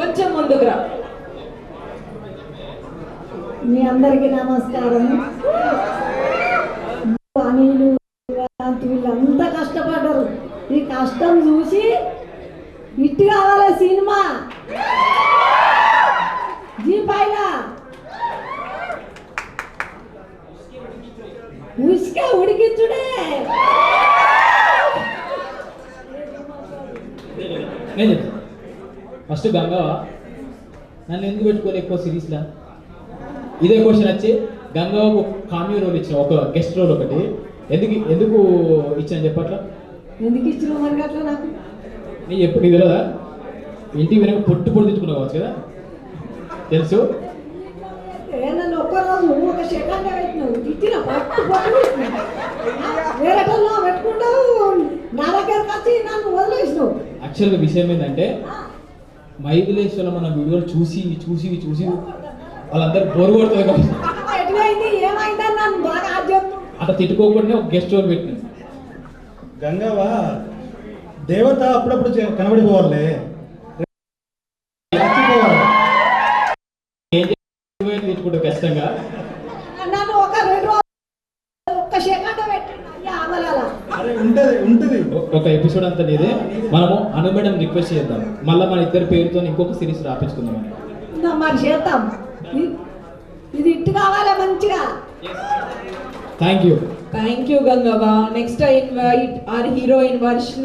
కొంచెం ముందుకు రా. మీ అందరికీ నమస్కారం. అనిలు వీళ్ళంతా కష్టపడ్డారు. ఈ కష్టం చూసి హిట్ కావాలి సినిమా. జీ పైన ఉసుక ఉడికించుడే. నేను చెప్తాను. ఫస్ట్ గంగవ్వ నన్ను ఎందుకు పెట్టుకోలే ఎక్కువ సిరీస్లో? ఇదే క్వశ్చన్ వచ్చి గంగవ్వకు కామియో రోల్ ఇచ్చిన, ఒక గెస్ట్ రోల్ ఒకటి ఎందుకు ఎందుకు ఇచ్చాను చెప్పట్లా? ఎందుకు ఇచ్చిన మరి అట్లా నాకు నీ ఎప్పుడు నీ తెలియదా? ఇంటికి వెనక పొట్టు పొట్టు తెచ్చుకున్నావు కావచ్చు కదా, తెలుసు. నన్ను ఒక్కరోజు ఒక సెకండ్ పెట్టినావు, ఇచ్చిన పట్టు పట్టు వేరే పెట్టుకుంటావు, నా దగ్గరకు వచ్చి నన్ను వదిలేసినావు. యాక్చువల్గా విషయం ఏంటంటే మైథిలేశ్వరం మన వీడియోలు చూసి చూసి చూసి వాళ్ళందరూ బోర్ కొడుతుంది కదా, ఎటువైంది ఏమైందని నన్ను బాగా అట్లా తిట్టుకోకుండా ఒక గెస్ట్ రోల్ పెట్టింది. గంగవ్వ దేవత అప్పుడప్పుడు కనబడిపోవాలి. తిట్టుకుంటే ఖచ్చితంగా నన్ను ఒక 2 రోజులు ఒక్క సెకండ్ పెట్టిన ఉంటది. ఒక ఎపిసోడ్ అంతా నీదే. మనము అను మేడం రిక్వెస్ట్ చేద్దాం, మళ్ళీ మన ఇద్దరి పేరుతో ఇంకొక సిరీస్ రాపించుకుందాం అని. మరి చేద్దాం. ఇది ఇట్టు కావాలి మంచిగా. Thank you Gangavva. Next I invite our heroine Varshini.